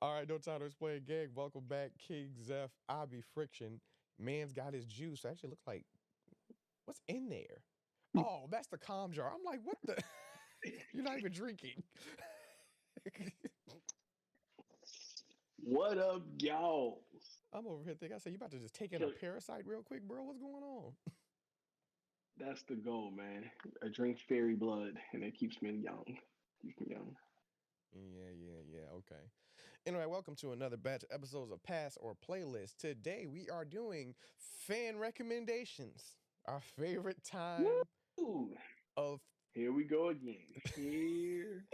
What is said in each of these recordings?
All right, no time to explain, gang. Welcome back, King Zeph. I be friction. Man's got his juice. Actually, looks like what's in there? Oh, that's the calm jar. I'm like, what the? You're not even drinking. What up, y'all? I'm over here thinking. I said, you about to just take in a Kill- parasite real quick, bro? What's going on? That's the goal, man. I drink fairy blood, and it keeps me young. Keeps me young. Yeah. Okay. Anyway, welcome to another batch of episodes of Pass or Playlist. Today we are doing fan recommendations. Our favorite time Woo! of Here we go again. Here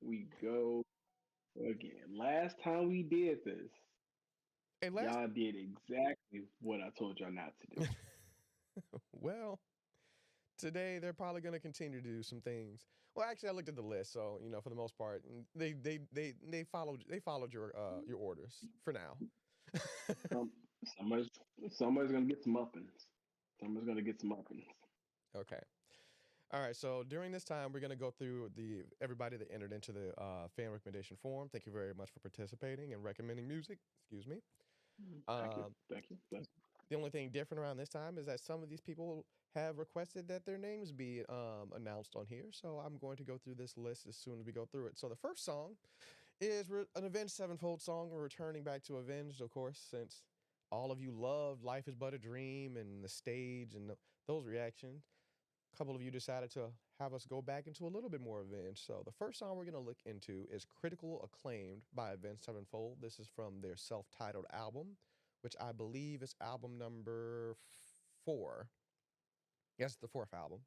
we go again. Last time we did this, and last. y'all did exactly what I told y'all not to do. Well, today they're probably going to continue to do some things. Well, actually, I looked at the list, so for the most part, they followed your orders for now. Some somebody's somebody's gonna get some muffins. Somebody's gonna get some muffins. Okay. All right. So during this time, we're going to go through the everybody that entered into the fan recommendation form. Thank you very much for participating and recommending music. Excuse me. Thank you. Um, Thank you. Bless the only thing different around this time is that some of these people have requested that their names be announced on here. So I'm going to go through this list as soon as we go through it. So the first song is an Avenged Sevenfold song. We're returning back to Avenged, of course, since all of you loved Life is But a Dream and the stage and those reactions. A couple of you decided to have us go back into a little bit more Avenged. So the first song we're going to look into is Critical Acclaimed by Avenged Sevenfold. This is from their self-titled album, which I believe is album number 4. Yes, it's the 4th album.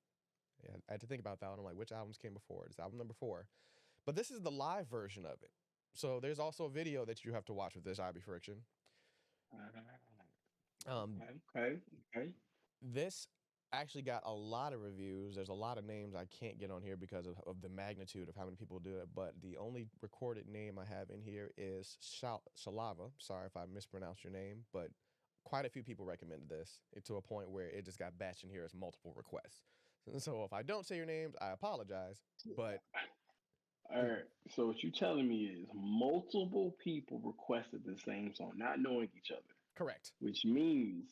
Yeah, I had to think about that one. I'm like, which albums came before? It's album number 4. But this is the live version of it. So there's also a video that you have to watch with this IB Friction. Um, Okay. Okay. this actually got a lot of reviews. There's a lot of names I can't get on here because of the magnitude of how many people do it. But the only recorded name I have in here is Shalava. Sorry if I mispronounced your name, but quite a few people recommended this to a point where it just got batched in here as multiple requests. So if I don't say your names, I apologize. But All right. So what you telling me is multiple people requested the same song, not knowing each other, correct. which means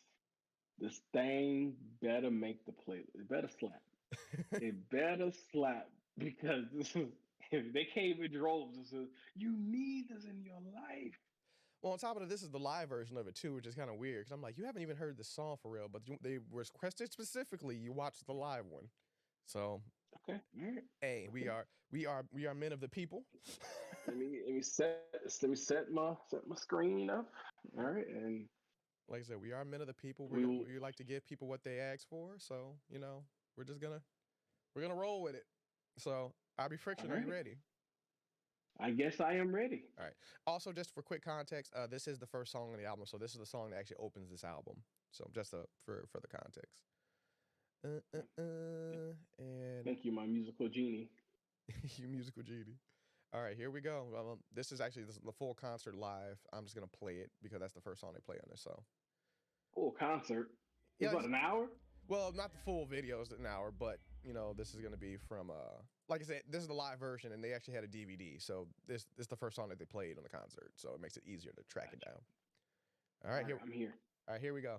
this thing better make the playlist. It better slap. It better slap because this is if they came in droves and said you need this in your life. Well, on top of it, this is the live version of it too, which is kind of weird because I'm like, you haven't even heard the song for real, but they requested specifically you watch the live one. So, Okay. All right. hey, Okay. we are men of the people. Let me set my screen up. All right, and Like I said, we are men of the people. we will. We like to give people what they ask for. So we're just gonna roll with it. So I'll be All friction. Are you right. ready? I guess I am ready. All right. Also, just for quick context, this is the first song on the album, so this is the song that actually opens this album. So just for the context. And Thank you, my musical genie. you musical genie. All right, here we go. This is actually the full concert live. I'm just gonna play it because that's the first song they play on this. So Oh, concert. It's yeah, about an hour. well, not the full video is an hour, but this is gonna be from like I said, this is the live version, and they actually had a DVD. So this is the first song that they played on the concert, so it makes it easier to track it Gotcha. down. All right, here. I'm here. All right, here we go.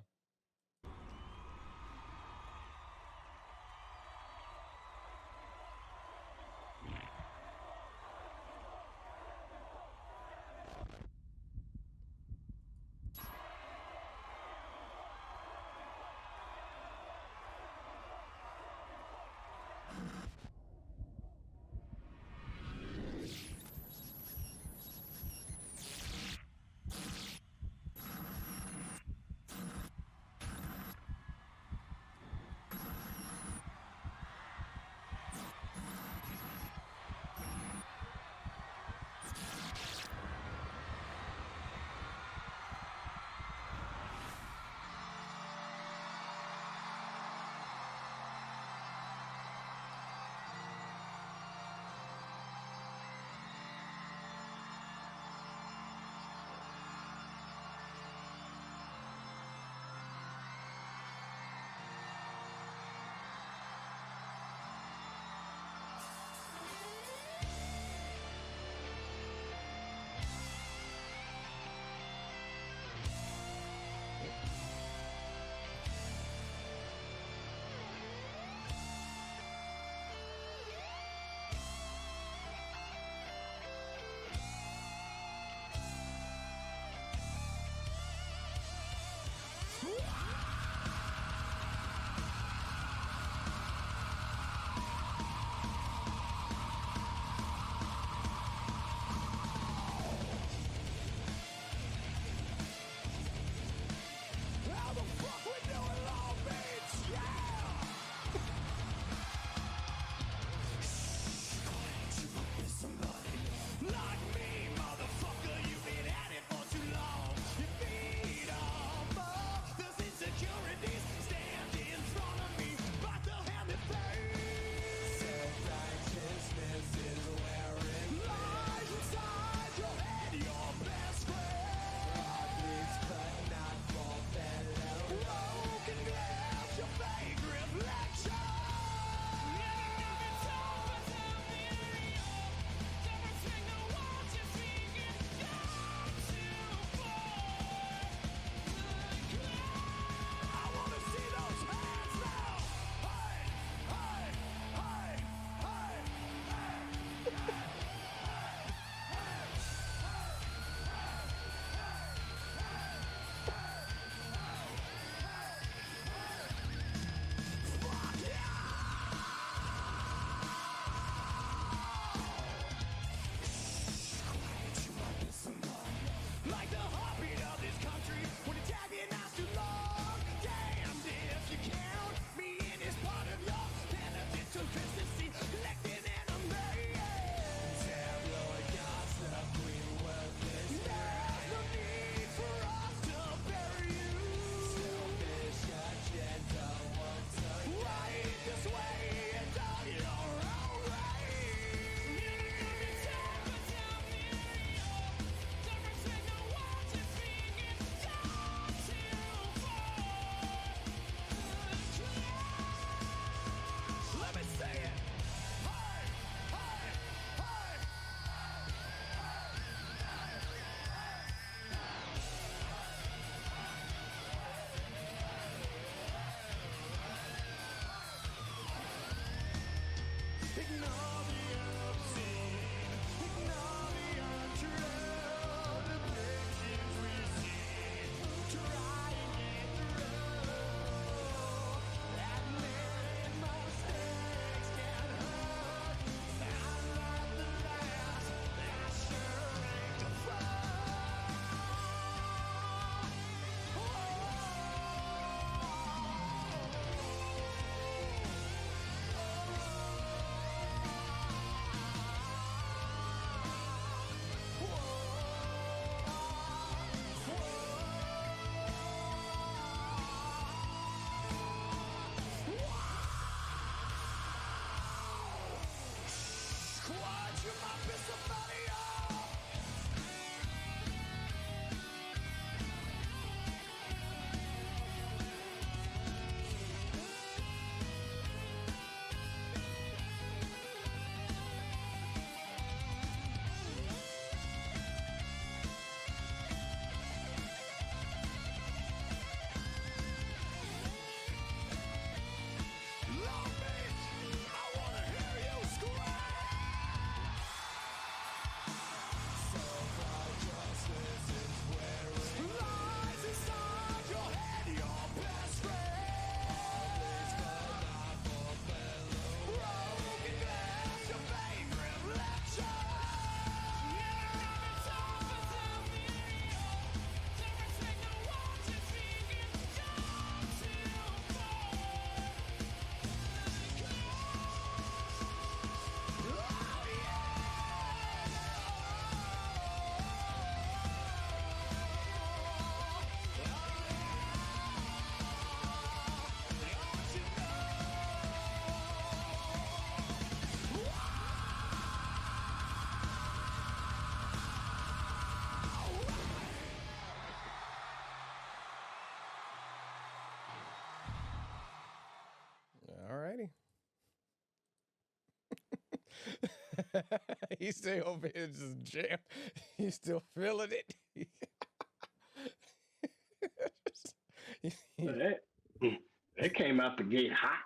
He's still over here just jam. He's still feeling it. That, that came out the gate hot.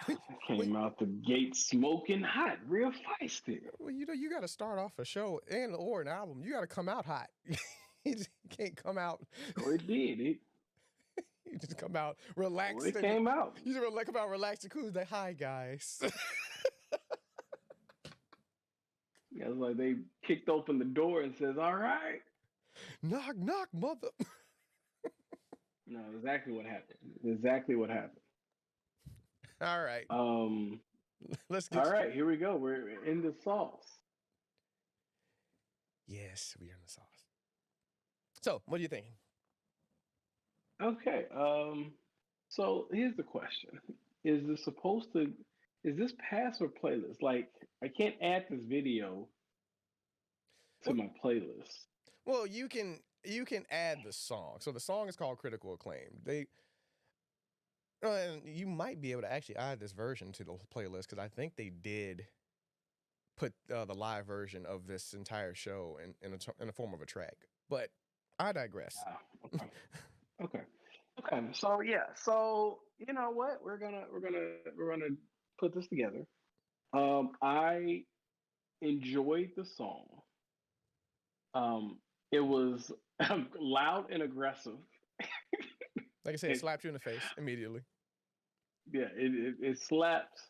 Well, Came out the gate smoking hot, real feisty. well, you got to start off a show or an album. You got to come out hot. You just can't come out. Oh, it did. You just come out relaxed. It came out. You just come out relaxed and cool. Like, hi guys. Yeah, it's like they kicked open the door and says, "All right." Knock, knock, mother. No, exactly what happened. Exactly what happened. All right. Let's get. All right, here we go. We're in the sauce. Yes, we are in the sauce. So, what are you thinking? Okay. So here's the question: Is this supposed to? Is this pass or playlist? Like, I can't add this video to my playlist. Well, you can add the song. So the song is called Critical Acclaim. And you might be able to actually add this version to the playlist because I think they did put the live version of this entire show in the form of a track. But I digress. Okay. So yeah. So you know what? We're gonna put this together. I enjoyed the song. It was loud and aggressive. Like I said, it slapped you in the face immediately. Yeah, it slapped.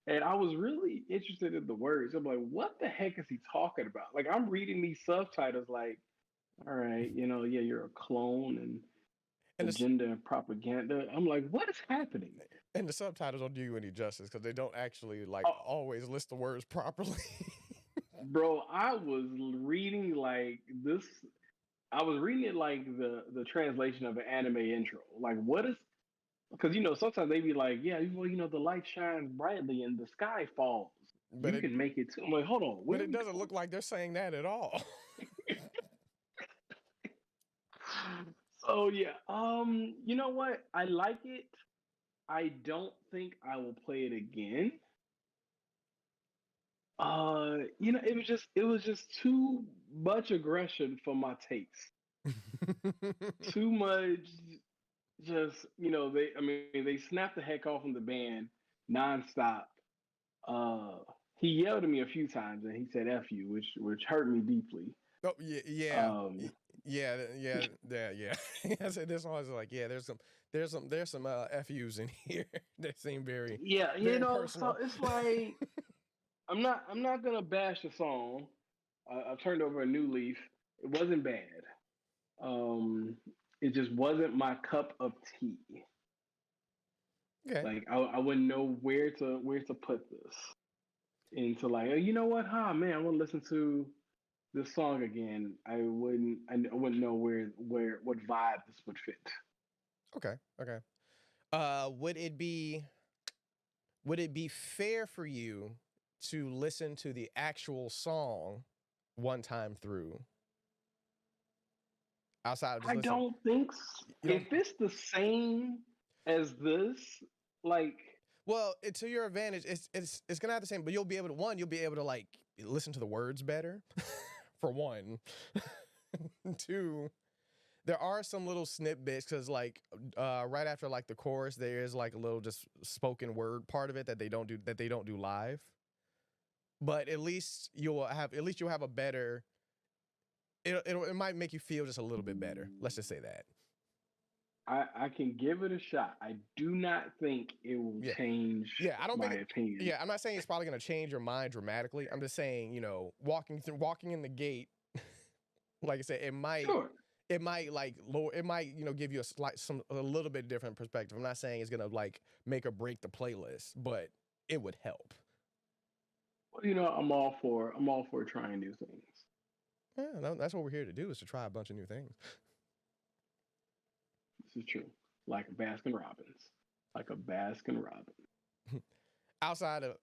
And I was really interested in the words. I'm like, what the heck is he talking about? Like, I'm reading these subtitles like, all right, yeah, you're a clone and agenda and propaganda. I'm like, what is happening? And the subtitles don't do you any justice because they don't actually always list the words properly. Bro, I was reading like this. I was reading it like the translation of an anime intro. Like, what is? Because sometimes they be like, yeah, well, the light shines brightly and the sky falls. But you can make it too. I'm like, hold on. But it doesn't look like they're saying that at all. So yeah, you know what? I like it. I don't think I will play it again. It was just too much aggression for my taste. Too much. Just they snapped the heck off from the band nonstop. He yelled at me a few times and he said "F you," which hurt me deeply. Oh yeah. I said this one was like, yeah, there's some FUs in here that seem very very personal. So it's like I'm not gonna bash the song. I've turned over a new leaf. It wasn't bad. It just wasn't my cup of tea. Okay. Like I wouldn't know where to put this into like, oh, you know what? Man, I want to listen to this song again. I wouldn't know what vibe this would fit. Okay. Would it be fair for you to listen to the actual song one time through? Outside of just I don't think so. If it's the same as this, like, well, to your advantage, it's gonna have the same, but you'll be able to like listen to the words better. For one. Two, there are some little snippets because like right after like the chorus, there is like a little just spoken word part of it that they don't do live. But at least you'll have a better. It might make you feel just a little bit better. Let's just say that. I can give it a shot. I do not think it will change I don't my think opinion. Yeah, I'm not saying it's probably going to change your mind dramatically. I'm just saying, walking in the gate, like I said, it might like lower, it might, give you a little bit different perspective. I'm not saying it's going to like make or break the playlist, but it would help. Well, I'm all for trying new things. Yeah, that's what we're here to do, is to try a bunch of new things. This is true. Like a Baskin Robbins. outside of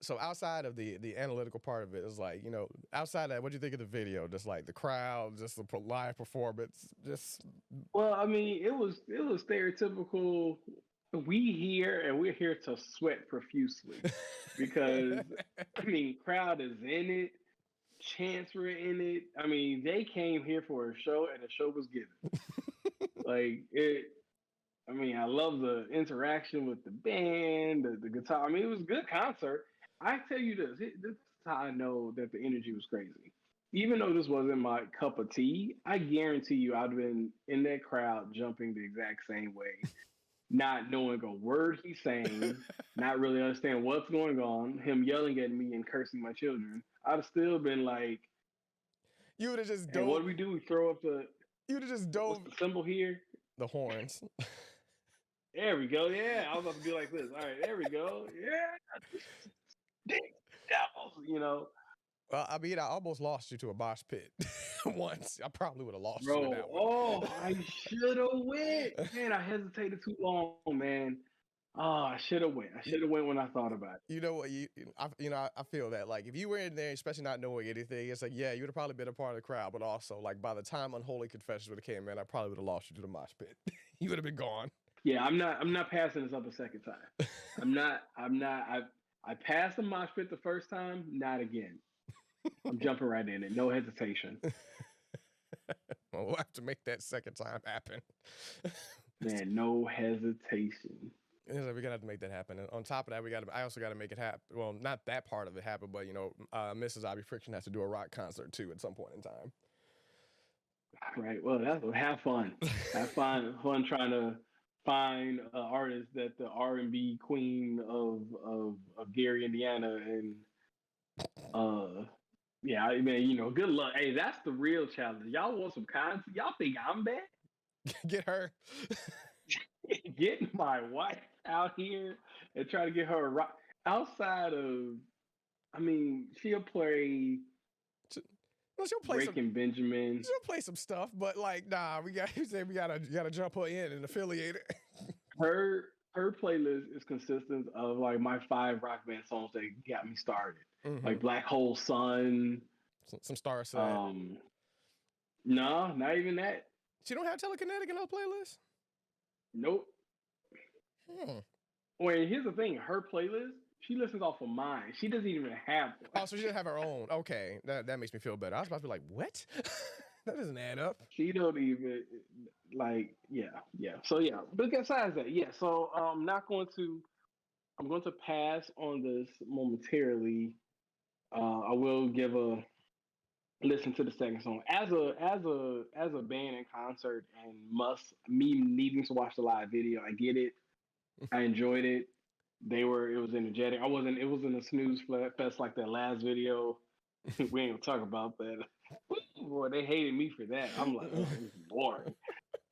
the analytical part of it, is like, outside of that, what do you think of the video? Just like the crowd, just the live performance, just. Well, I mean, it was stereotypical we're here to sweat profusely because I mean, crowd is in it, chants were in it. I mean, they came here for a show, and the show was given. Like it. I mean, I love the interaction with the band, the guitar. I mean, it was a good concert. I tell you this is how I know that the energy was crazy. Even though this wasn't my cup of tea, I guarantee you I'd have been in that crowd jumping the exact same way, not knowing a word he's saying, not really understanding what's going on, him yelling at me and cursing my children. I'd have still been like, You would have just "Hey, what dove. do we do? We throw up the You would have just what's dove the symbol here? the horns. There we go. Yeah, I was about to be like this. All right, there we go. Yeah, devils. You know, Well, I mean, I almost lost you to a mosh pit once. I probably would have lost you in bro. that one. Oh, I should have went. Man, I hesitated too long, man. Oh, I should have went. I should have went when I thought about it. You know what? I feel that like if you were in there, especially not knowing anything, it's like yeah, you would have probably been a part of the crowd, but also like by the time Unholy Confessions would have came in, I probably would have lost you to the mosh pit. You would have been gone. Yeah, I'm not. I'm not passing this up a second time. I'm not. I'm not. I passed the mosh pit the first time. Not again. I'm jumping right in it. No hesitation. Well, we'll have to make that second time happen. Man, no hesitation. So we gotta have to make that happen. And on top of that, I also gotta make it happen. Well, not that part of it happen, but Mrs. Obby Friction has to do a rock concert too at some point in time. Right. Well, that's have fun. Have fun trying to find an artist that the R&B queen of Gary, Indiana, and yeah, I mean, good luck. Hey, that's the real challenge. Y'all want some content? Y'all think I'm bad? Get her. Getting my wife out here and try to get her a rock outside of. I mean, she'll play. Well, she'll play Breaking Benjamin. She'll play some stuff, but like, nah, we gotta jump her in and affiliate it. Her playlist is consistent of like my 5 rock band songs that got me started, like Black Hole Sun, some Star Set. No, not even that. She don't have Telekinetic in her playlist. Nope. Well, here's the thing: her playlist, she listens off of mine. She doesn't even have one. Oh, so she doesn't have her own. Okay, that makes me feel better. I was about to be like, what? That doesn't add up. She don't even yeah. So yeah, but besides that, yeah. So I'm going to pass on this momentarily. I will give a listen to the second song as a band and concert, and me needing to watch the live video. I get it. I enjoyed it. It was energetic. It wasn't a snooze fest like that last video. We ain't gonna talk about that. Boy, they hated me for that. I'm like, oh, this is boring.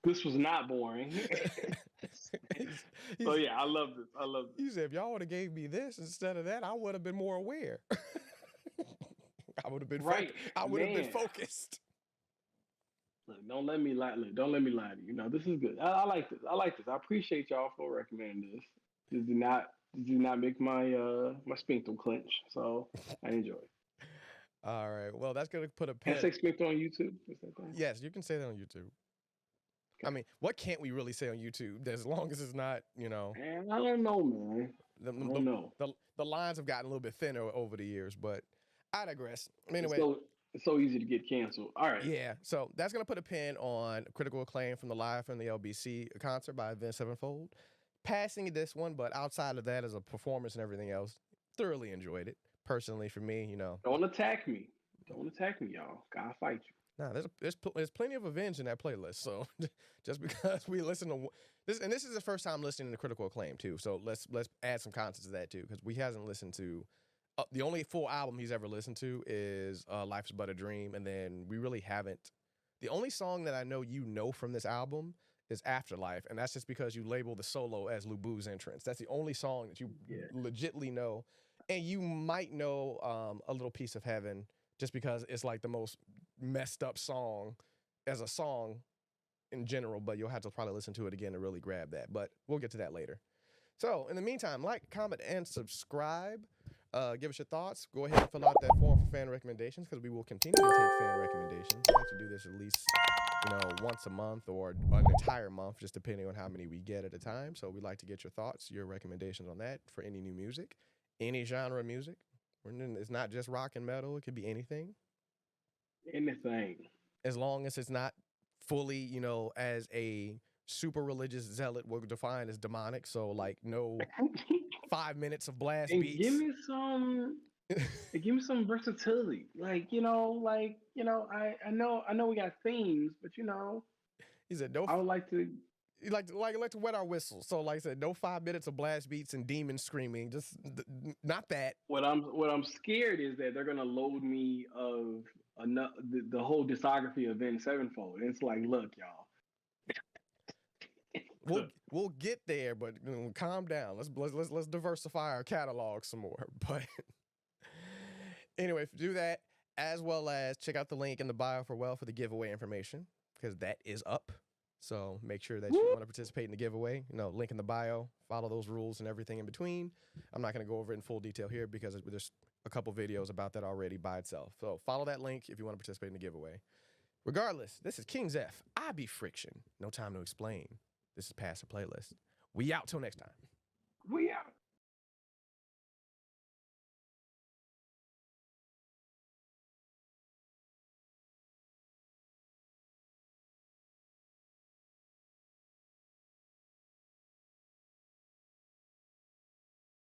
This was not boring. So yeah, I love this. You said if y'all would have gave me this instead of that, I would have been more aware. I would have been right. I would have been focused. Look, don't let me lie to you. This is good. I like this. I appreciate y'all for recommending this. This did not make my my sphincter clench, so I enjoy it. All right. Well, that's gonna put a pin. Can I say sphincter on YouTube? Yes, you can say that on YouTube. Okay. I mean, what can't we really say on YouTube? As long as it's not, Man, I don't know, man. I don't know. The lines have gotten a little bit thinner over the years, but I digress. Anyway, it's so easy to get canceled. All right. Yeah. So that's gonna put a pin on critical acclaim from the live from the LBC concert by Avenged Sevenfold. Passing this one, but outside of that, as a performance and everything else, thoroughly enjoyed it. Personally, for me, Don't attack me. Don't attack me, y'all. Gotta fight you. Nah, there's plenty of Avenged in that playlist. So just because we listen to this, and this is the first time listening to critical acclaim too. So let's add some context to that too, because we hasn't listened to the only full album he's ever listened to is Life's But a Dream, and then we really haven't. The only song that I know from this album is Afterlife, and that's just because you label the solo as Lubu's entrance. That's the only song that you legitly know. And you might know a little piece of heaven just because it's like the most messed up song as a song in general, but you'll have to probably listen to it again to really grab that. But we'll get to that later. So in the meantime, like, comment, and subscribe. Give us your thoughts. Go ahead and fill out that form for fan recommendations because we will continue to take fan recommendations. I like to do this at least once a month or an entire month, just depending on how many we get at a time. So we'd like to get your thoughts, your recommendations on that for any new music, any genre of music. It's not just rock and metal; it could be anything, Anything. as long as it's not fully, as a super religious zealot would define as demonic. So like no 5 minutes of blast And beats. give me some versatility. I know we got themes, but He said no. I would like to. You like to wet our whistles. So like I said, no 5 minutes of blast beats and demons screaming. Just not that. What I'm scared is that they're gonna load me of the whole discography of Avenged Sevenfold. And it's like, look, y'all. We'll get there, but calm down. Let's diversify our catalog some more. But anyway, do that, as well as check out the link in the bio for the giveaway information, because that is up. So make sure that you want to participate in the giveaway. Link in the bio. Follow those rules and everything in between. I'm not going to go over it in full detail here because there's a couple videos about that already by itself. So follow that link if you want to participate in the giveaway. Regardless, this is King's F. I be Friction. No time to explain. This is Past the Playlist. We out till next time. We out.